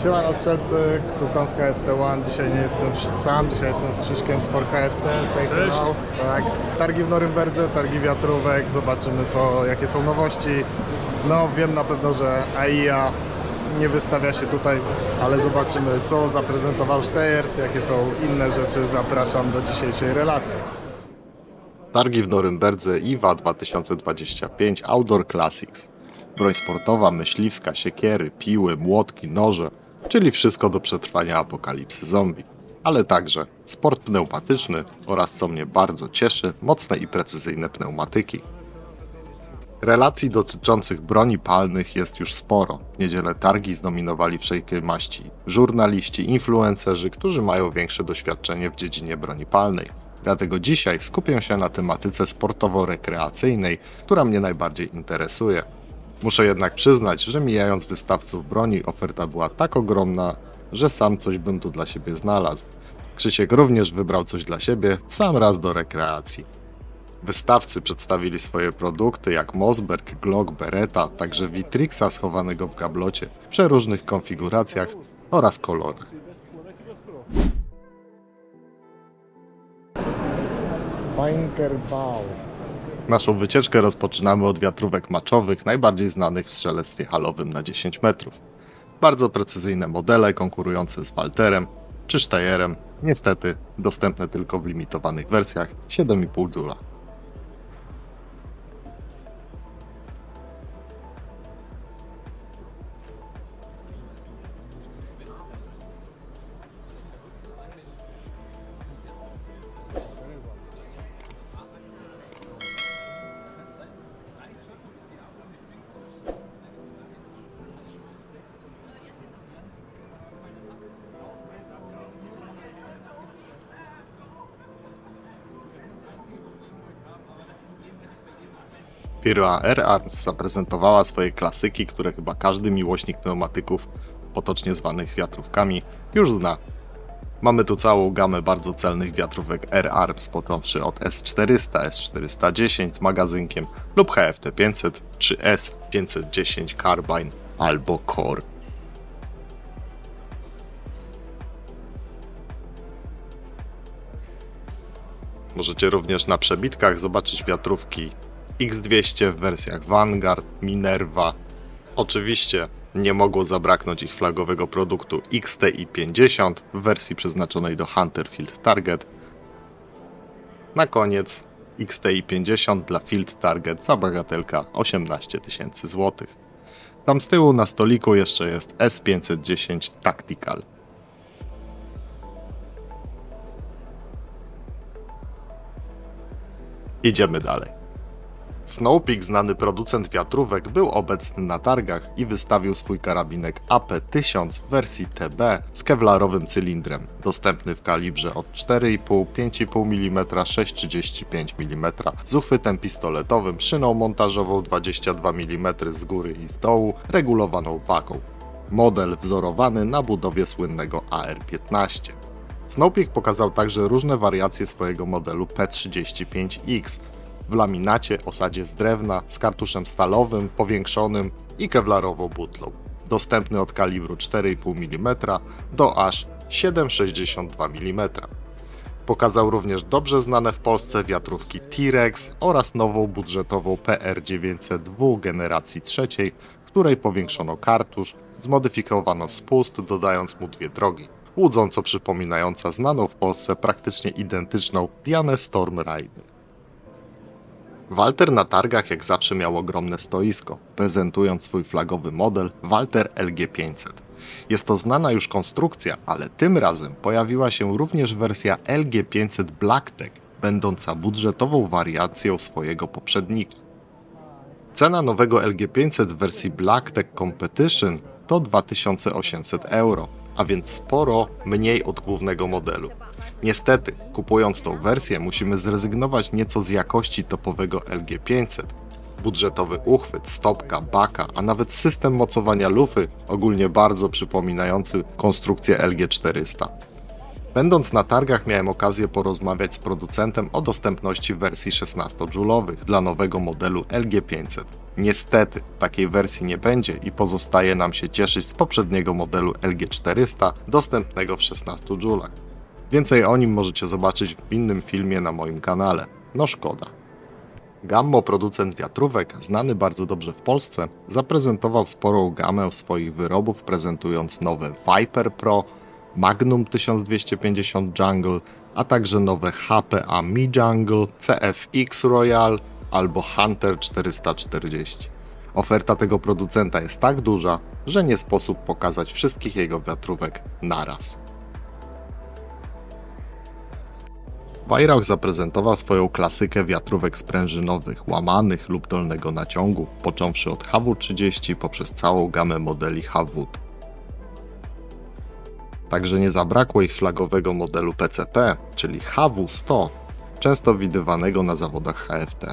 Siemano strzelcy, tu Kąska FT1. Dzisiaj nie jestem sam, dzisiaj jestem z Krzyśkiem z 4KFT. Cześć. Tak. Targi w Norymberdze, targi wiatrówek, zobaczymy jakie są nowości. No wiem na pewno, że AIA nie wystawia się tutaj, ale zobaczymy co zaprezentował Steyr, jakie są inne rzeczy. Zapraszam do dzisiejszej relacji. Targi w Norymberdze IWA 2025 Outdoor Classics. Broń sportowa, myśliwska, siekiery, piły, młotki, noże, czyli wszystko do przetrwania apokalipsy zombie. Ale także sport pneumatyczny oraz, co mnie bardzo cieszy, mocne i precyzyjne pneumatyki. Relacji dotyczących broni palnych jest już sporo. W niedzielę targi zdominowali wszelkiej maści żurnaliści, influencerzy, którzy mają większe doświadczenie w dziedzinie broni palnej. Dlatego dzisiaj skupię się na tematyce sportowo-rekreacyjnej, która mnie najbardziej interesuje. Muszę jednak przyznać, że mijając wystawców broni, oferta była tak ogromna, że sam coś bym tu dla siebie znalazł. Krzysiek również wybrał coś dla siebie, w sam raz do rekreacji. Wystawcy przedstawili swoje produkty jak Mossberg, Glock, Beretta, także Vitrixa schowanego w gablocie, w przeróżnych konfiguracjach oraz kolorach. Finkerbau. Naszą wycieczkę rozpoczynamy od wiatrówek maczowych, najbardziej znanych w strzelectwie halowym na 10 metrów. Bardzo precyzyjne modele konkurujące z Walterem czy Steyerem, niestety dostępne tylko w limitowanych wersjach 7,5 Zula. Firma R-Arms zaprezentowała swoje klasyki, które chyba każdy miłośnik pneumatyków, potocznie zwanych wiatrówkami, już zna. Mamy tu całą gamę bardzo celnych wiatrówek R-Arms, począwszy od S400, S410 z magazynkiem lub HFT500 czy S510 Carbine albo Core. Możecie również na przebitkach zobaczyć wiatrówki X200 w wersjach Vanguard, Minerva. Oczywiście nie mogło zabraknąć ich flagowego produktu XTI-50 w wersji przeznaczonej do Hunter Field Target. Na koniec XTI-50 dla Field Target za bagatelka 18 000 złotych. Tam z tyłu na stoliku jeszcze jest S510 Tactical. Idziemy dalej. Snowpeak, znany producent wiatrówek, był obecny na targach i wystawił swój karabinek AP1000 w wersji TB z kewlarowym cylindrem, dostępny w kalibrze od 4,5, 5,5 mm, 6,35 mm, z uchwytem pistoletowym, szyną montażową 22 mm z góry i z dołu, regulowaną baką. Model wzorowany na budowie słynnego AR-15. Snowpeak pokazał także różne wariacje swojego modelu P35X, w laminacie, osadzie z drewna, z kartuszem stalowym, powiększonym i kewlarową butlą. Dostępny od kalibru 4,5 mm do aż 7,62 mm. Pokazał również dobrze znane w Polsce wiatrówki T-Rex oraz nową budżetową PR902 generacji trzeciej, w której powiększono kartusz, zmodyfikowano spust, dodając mu dwie drogi, łudząco przypominająca znaną w Polsce praktycznie identyczną Dianę Storm Raider. Walter na targach jak zawsze miał ogromne stoisko, prezentując swój flagowy model Walter LG500. Jest to znana już konstrukcja, ale tym razem pojawiła się również wersja LG500 Blacktech, będąca budżetową wariacją swojego poprzednika. Cena nowego LG500 w wersji Blacktech Competition to 2800 euro, a więc sporo mniej od głównego modelu. Niestety, kupując tą wersję musimy zrezygnować nieco z jakości topowego LG500. Budżetowy uchwyt, stopka, baka, a nawet system mocowania lufy, ogólnie bardzo przypominający konstrukcję LG400. Będąc na targach miałem okazję porozmawiać z producentem o dostępności wersji 16-dżulowych dla nowego modelu LG500. Niestety, takiej wersji nie będzie i pozostaje nam się cieszyć z poprzedniego modelu LG400 dostępnego w 16 Joulach. Więcej o nim możecie zobaczyć w innym filmie na moim kanale. No szkoda. Gammo, producent wiatrówek, znany bardzo dobrze w Polsce, zaprezentował sporą gamę swoich wyrobów, prezentując nowe Viper Pro, Magnum 1250 Jungle, a także nowe HPA Mi Jungle, CFX Royal albo Hunter 440. Oferta tego producenta jest tak duża, że nie sposób pokazać wszystkich jego wiatrówek naraz. Weihrauch zaprezentował swoją klasykę wiatrówek sprężynowych, łamanych lub dolnego naciągu, począwszy od HW30 poprzez całą gamę modeli HW. Także nie zabrakło ich flagowego modelu PCP, czyli HW100, często widywanego na zawodach HFT.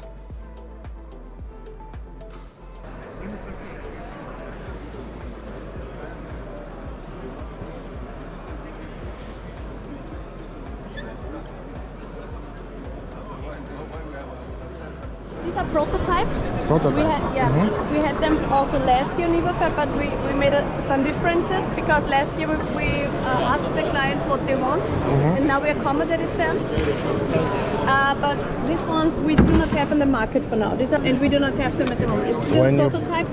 These are prototypes. Prototypes. We had them also last year in Niverfair, but we made some differences because last year we asked the clients what they want, and now we accommodated them. But these ones we do not have in the market for now. And we do not have them at the moment. It's still When you- prototype.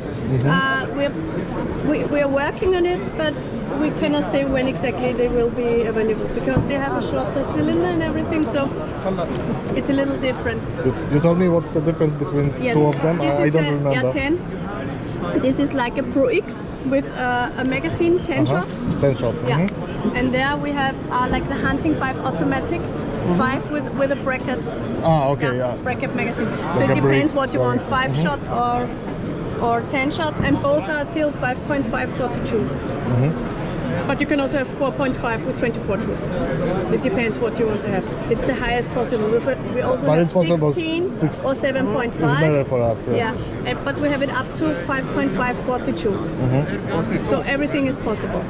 We are working on it, but we cannot say when exactly they will be available because they have a shorter cylinder and everything, so it's a little different. You told me what's the difference between two of them? This I is don't a remember. R10. This is like a Pro X with a magazine 10 shot. 10 shot. Yeah. And there we have like the Hunting 5 automatic, 5 with a bracket. Ah, okay, yeah. Bracket magazine. So Like it a depends break. what you want, 5 shot or 10 shot, and both are till 5.5 42. But you can also have 4.5 with 24 true. It depends what you want to have. It's the highest possible. We also But have it's possible 16 six- or 7.5. It's better for us, yes. Yeah, but we have it up to 5.5 42. So everything is possible.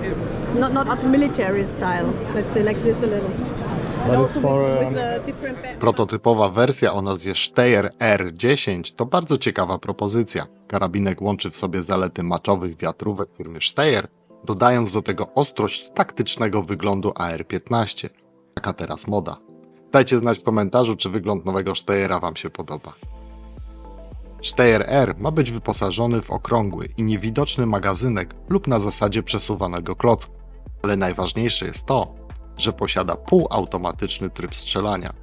Not at military style. Let's say like this a little. But And it's also for, with a different Prototypowa wersja o nazwie Steyr R10 to bardzo ciekawa propozycja. Karabinek łączy w sobie zalety maczowych wiatrówek firmy Steyr, dodając do tego ostrość taktycznego wyglądu AR-15. Taka teraz moda. Dajcie znać w komentarzu, czy wygląd nowego Steyra Wam się podoba. Steyr R ma być wyposażony w okrągły i niewidoczny magazynek lub na zasadzie przesuwanego klocka. Ale najważniejsze jest to, że posiada półautomatyczny tryb strzelania.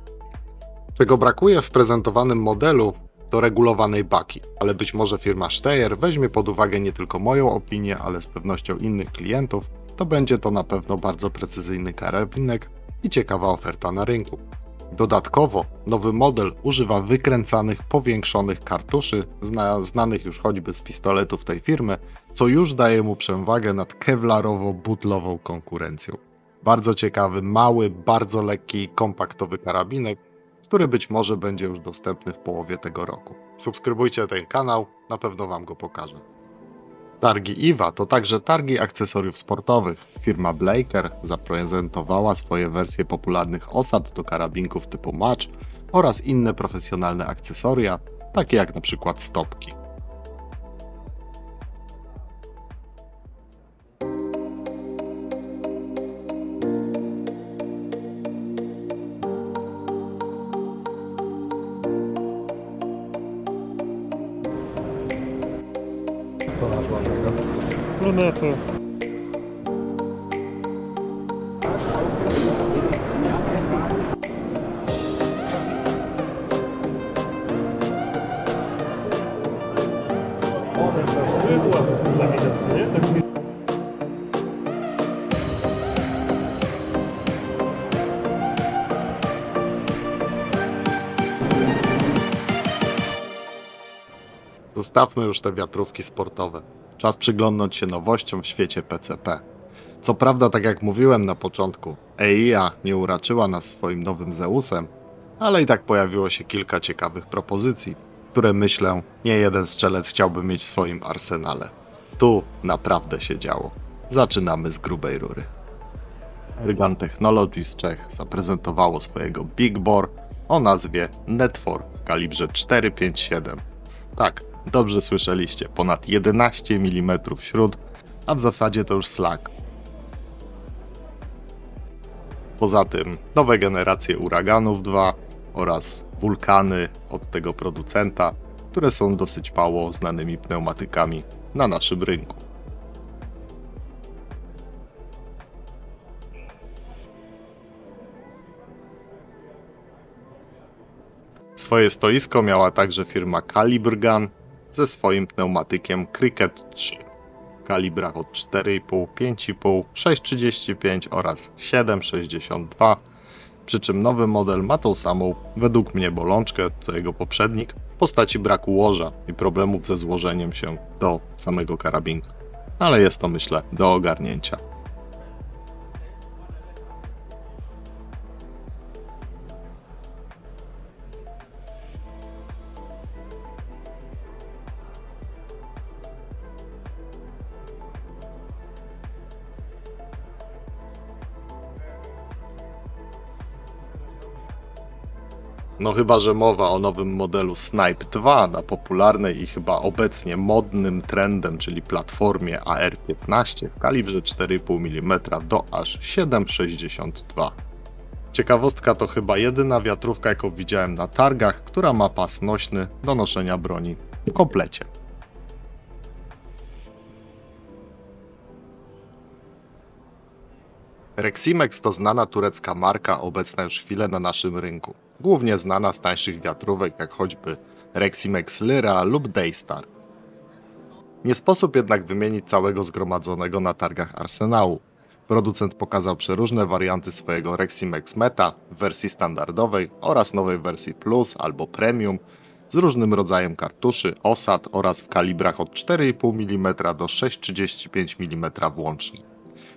Czego brakuje w prezentowanym modelu, to regulowanej baki, ale być może firma Steyr weźmie pod uwagę nie tylko moją opinię, ale z pewnością innych klientów, to będzie to na pewno bardzo precyzyjny karabinek i ciekawa oferta na rynku. Dodatkowo nowy model używa wykręcanych, powiększonych kartuszy, znanych już choćby z pistoletów tej firmy, co już daje mu przewagę nad kevlarowo-butlową konkurencją. Bardzo ciekawy, mały, bardzo lekki i kompaktowy karabinek, który być może będzie już dostępny w połowie tego roku. Subskrybujcie ten kanał, na pewno Wam go pokażę. Targi IWA to także targi akcesoriów sportowych. Firma Blaker zaprezentowała swoje wersje popularnych osad do karabinków typu Match oraz inne profesjonalne akcesoria, takie jak na przykład stopki. To masz ładnego. Lunety. To jest ładne dla widocy, nie? Tak mi... Zostawmy już te wiatrówki sportowe. Czas przyglądnąć się nowościom w świecie PCP. Co prawda, tak jak mówiłem na początku, EIA nie uraczyła nas swoim nowym Zeusem, ale i tak pojawiło się kilka ciekawych propozycji, które myślę, nie jeden strzelec chciałby mieć w swoim arsenale. Tu naprawdę się działo. Zaczynamy z grubej rury. Ergan Technologies z Czech zaprezentowało swojego Big Bore o nazwie Netfor w kalibrze 4,57. Tak, Dobrze słyszeliście, ponad 11 mm śrut, a w zasadzie to już slug. Poza tym nowe generacje Uraganów 2 oraz Wulkany od tego producenta, które są dosyć mało znanymi pneumatykami na naszym rynku. Swoje stoisko miała także firma Calibre Gun ze swoim pneumatykiem Cricket 3 w kalibrach od 4,5, 5,5, 6,35 oraz 7,62, przy czym nowy model ma tą samą, według mnie, bolączkę co jego poprzednik w postaci braku łoża i problemów ze złożeniem się do samego karabinka. Ale jest to, myślę, do ogarnięcia. No chyba, że mowa o nowym modelu Snipe 2 na popularnej i chyba obecnie modnym trendem, czyli platformie AR-15 w kalibrze 4,5 mm do aż 7,62. Ciekawostka, to chyba jedyna wiatrówka, jaką widziałem na targach, która ma pas nośny do noszenia broni w komplecie. Reximex to znana turecka marka obecna już chwilę na naszym rynku. Głównie znana z tańszych wiatrówek jak choćby Reximex Lyra lub Daystar. Nie sposób jednak wymienić całego zgromadzonego na targach arsenału. Producent pokazał przeróżne warianty swojego Reximex Meta w wersji standardowej oraz nowej wersji Plus albo Premium z różnym rodzajem kartuszy, osad oraz w kalibrach od 4,5 mm do 6,35 mm włącznie.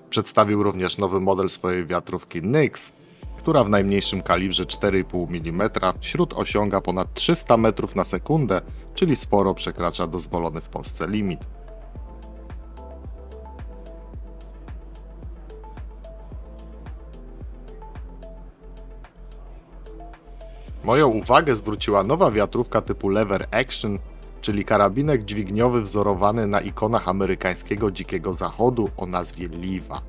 Przedstawił również nowy model swojej wiatrówki Nyx, która w najmniejszym kalibrze 4,5 mm śród osiąga ponad 300 metrów na sekundę, czyli sporo przekracza dozwolony w Polsce limit. Moją uwagę zwróciła nowa wiatrówka typu Lever Action, czyli karabinek dźwigniowy wzorowany na ikonach amerykańskiego dzikiego zachodu o nazwie Liva.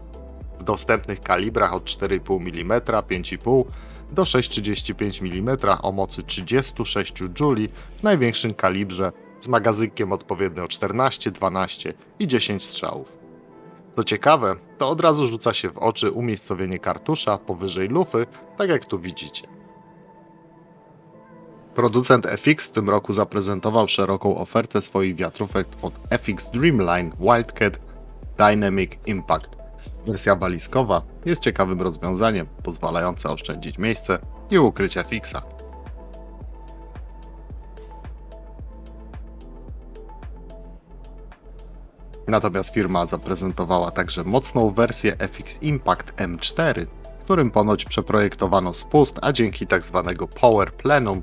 W dostępnych kalibrach od 4,5 mm, 5,5 do 6,35 mm o mocy 36 Juli w największym kalibrze z magazynkiem odpowiednio 14, 12 i 10 strzałów. Co ciekawe, to od razu rzuca się w oczy umiejscowienie kartusza powyżej lufy, tak jak tu widzicie. Producent FX w tym roku zaprezentował szeroką ofertę swoich wiatrówek od FX Dreamline Wildcat Dynamic Impact. Wersja walizkowa jest ciekawym rozwiązaniem, pozwalające oszczędzić miejsce i ukryć FX-a. Natomiast firma zaprezentowała także mocną wersję FX Impact M4, którym ponoć przeprojektowano spust, a dzięki tzw. Power Plenum,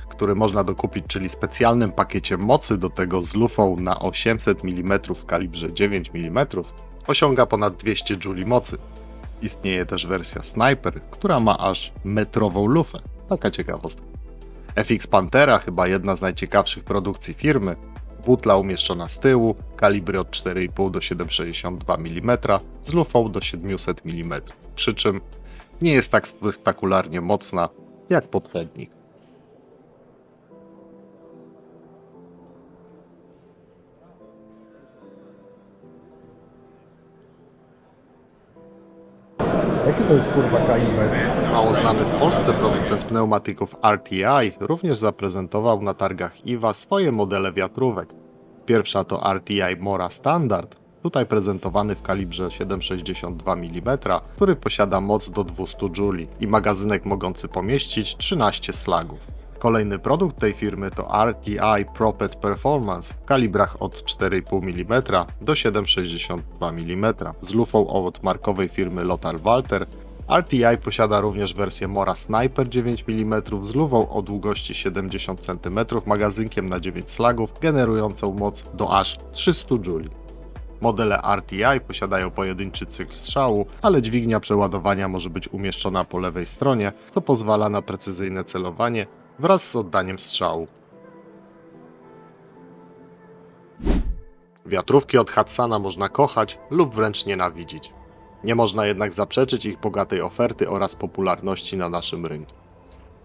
który można dokupić, czyli specjalnym pakiecie mocy do tego z lufą na 800 mm w kalibrze 9 mm, osiąga ponad 200 Juli mocy. Istnieje też wersja Sniper, która ma aż metrową lufę. Taka ciekawostka. FX Panthera, chyba jedna z najciekawszych produkcji firmy. Butla umieszczona z tyłu, kalibry od 4,5 do 7,62 mm z lufą do 700 mm, przy czym nie jest tak spektakularnie mocna jak poprzednik. Jaki to jest kurwa kaliber? Mało znany w Polsce producent pneumatyków RTI również zaprezentował na targach IWA swoje modele wiatrówek. Pierwsza to RTI Mora Standard, tutaj prezentowany w kalibrze 7,62 mm, który posiada moc do 200 Juli i magazynek mogący pomieścić 13 slagów. Kolejny produkt tej firmy to RTI Propet Performance w kalibrach od 4,5 mm do 7,62 mm z lufą od markowej firmy Lothar Walter. RTI posiada również wersję Mora Sniper 9 mm z lufą o długości 70 cm, magazynkiem na 9 slagów, generującą moc do aż 300 Juli. Modele RTI posiadają pojedynczy cykl strzału, ale dźwignia przeładowania może być umieszczona po lewej stronie, co pozwala na precyzyjne celowanie wraz z oddaniem strzału. Wiatrówki od Hatsana można kochać lub wręcz nienawidzić. Nie można jednak zaprzeczyć ich bogatej oferty oraz popularności na naszym rynku.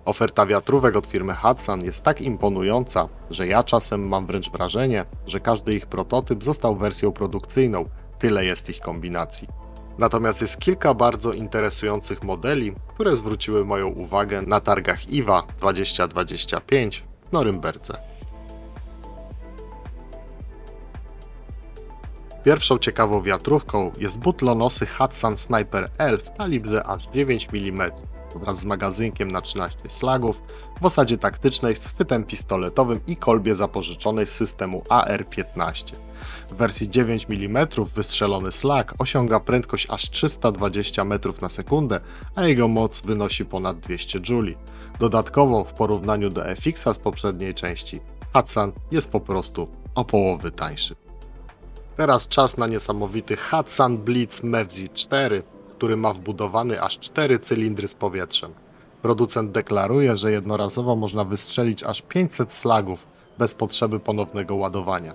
Oferta wiatrówek od firmy Hatsan jest tak imponująca, że ja czasem mam wręcz wrażenie, że każdy ich prototyp został wersją produkcyjną, tyle jest ich kombinacji. Natomiast jest kilka bardzo interesujących modeli, które zwróciły moją uwagę na targach IWA 2025 w Norymberdze. Pierwszą ciekawą wiatrówką jest butlonosy Hatsan Sniper L w kalibrze aż 9 mm wraz z magazynkiem na 13 slagów w osadzie taktycznej z chwytem pistoletowym i kolbie zapożyczonej z systemu AR-15. W wersji 9 mm wystrzelony slag osiąga prędkość aż 320 metrów na sekundę, a jego moc wynosi ponad 200 Joule. Dodatkowo w porównaniu do FX-a z poprzedniej części, Hatsan jest po prostu o połowę tańszy. Teraz czas na niesamowity Hatsan Blitz Mevzi 4, który ma wbudowany aż 4 cylindry z powietrzem. Producent deklaruje, że jednorazowo można wystrzelić aż 500 slagów bez potrzeby ponownego ładowania.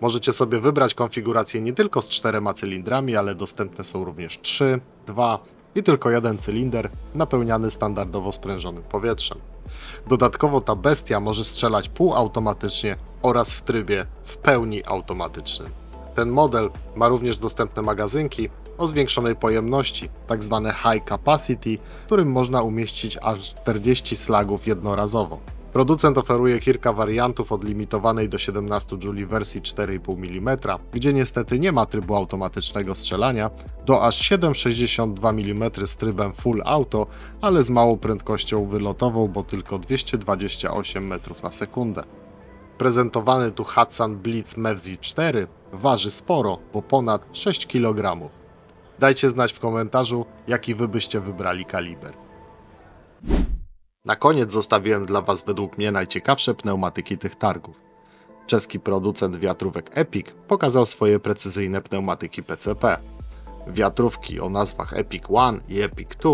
Możecie sobie wybrać konfigurację nie tylko z 4 cylindrami, ale dostępne są również 3, 2 i tylko jeden cylinder napełniany standardowo sprężonym powietrzem. Dodatkowo ta bestia może strzelać półautomatycznie oraz w trybie w pełni automatycznym. Ten model ma również dostępne magazynki o zwiększonej pojemności, tzw. high capacity, w którym można umieścić aż 40 slagów jednorazowo. Producent oferuje kilka wariantów od limitowanej do 17 Joule wersji 4,5 mm, gdzie niestety nie ma trybu automatycznego strzelania, do aż 7,62 mm z trybem full auto, ale z małą prędkością wylotową, bo tylko 228 metrów na sekundę. Prezentowany tu Hatsan Blitz Mevzi 4 waży sporo, bo ponad 6 kg. Dajcie znać w komentarzu, jaki wy byście wybrali kaliber. Na koniec zostawiłem dla Was według mnie najciekawsze pneumatyki tych targów. Czeski producent wiatrówek Epic pokazał swoje precyzyjne pneumatyki PCP. Wiatrówki o nazwach Epic One i Epic 2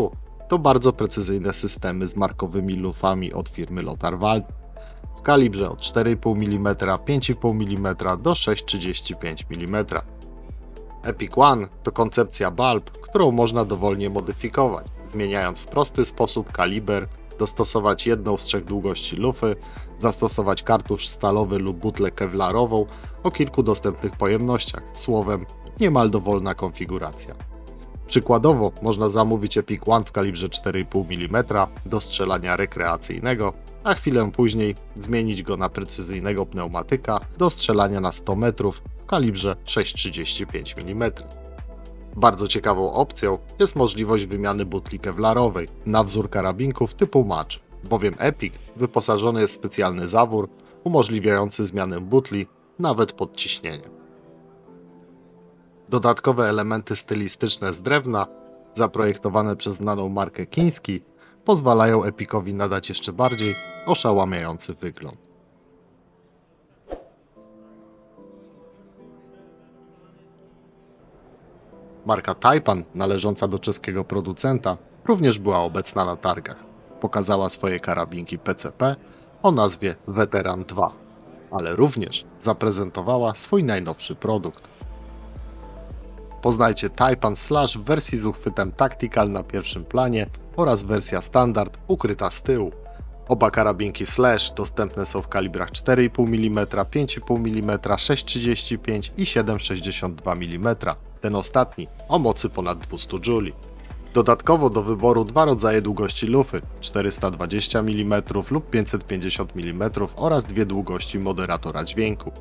to bardzo precyzyjne systemy z markowymi lufami od firmy Lothar w kalibrze od 4,5 mm, 5,5 mm do 6,35 mm. Epic One to koncepcja bulb, którą można dowolnie modyfikować, zmieniając w prosty sposób kaliber, dostosować jedną z 3 długości lufy, zastosować kartusz stalowy lub butlę kewlarową o kilku dostępnych pojemnościach, słowem niemal dowolna konfiguracja. Przykładowo można zamówić Epic One w kalibrze 4,5 mm do strzelania rekreacyjnego, a chwilę później zmienić go na precyzyjnego pneumatyka do strzelania na 100 metrów w kalibrze 6,35 mm. Bardzo ciekawą opcją jest możliwość wymiany butli kewlarowej na wzór karabinków typu match, bowiem Epic wyposażony jest w specjalny zawór umożliwiający zmianę butli nawet pod ciśnieniem. Dodatkowe elementy stylistyczne z drewna, zaprojektowane przez znaną markę Kiński, pozwalają Epicowi nadać jeszcze bardziej oszałamiający wygląd. Marka Taipan, należąca do czeskiego producenta, również była obecna na targach. Pokazała swoje karabinki PCP o nazwie Veteran 2, ale również zaprezentowała swój najnowszy produkt. Poznajcie Taipan Slash w wersji z uchwytem Tactical na pierwszym planie oraz wersja standard ukryta z tyłu. Oba karabinki Slash dostępne są w kalibrach 4,5 mm, 5,5 mm, 6,35 i 7,62 mm. Ten ostatni o mocy ponad 200 Joule. Dodatkowo do wyboru dwa rodzaje długości lufy 420 mm lub 550 mm oraz dwie długości moderatora dźwięku.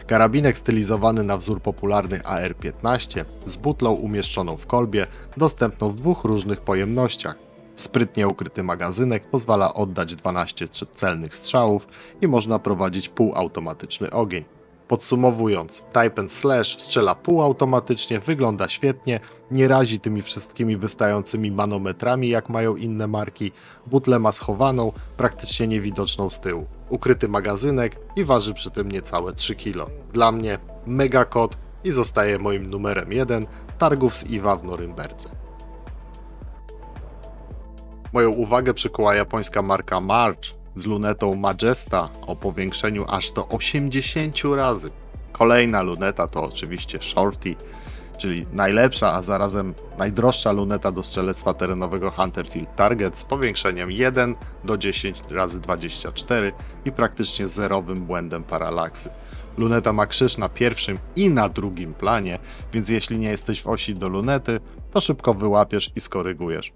Karabinek stylizowany na wzór popularnych AR-15 z butlą umieszczoną w kolbie, dostępną w dwóch różnych pojemnościach. Sprytnie ukryty magazynek pozwala oddać 12 celnych strzałów i można prowadzić półautomatyczny ogień. Podsumowując, Taipan Slash strzela półautomatycznie, wygląda świetnie, nie razi tymi wszystkimi wystającymi manometrami jak mają inne marki, butlę ma schowaną, praktycznie niewidoczną z tyłu, ukryty magazynek i waży przy tym niecałe 3 kg. Dla mnie mega kod i zostaje moim numerem 1 targów z IWA w Norymberdze. Moją uwagę przykuła japońska marka March z lunetą Majesta o powiększeniu aż do 80 razy. Kolejna luneta to oczywiście Shorty, czyli najlepsza, a zarazem najdroższa luneta do strzelectwa terenowego Hunter Field Target z powiększeniem 1 do 10 razy 24 i praktycznie zerowym błędem paralaksy. Luneta ma krzyż na pierwszym i na drugim planie, więc jeśli nie jesteś w osi do lunety, to szybko wyłapiesz i skorygujesz.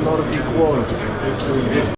Nordic World.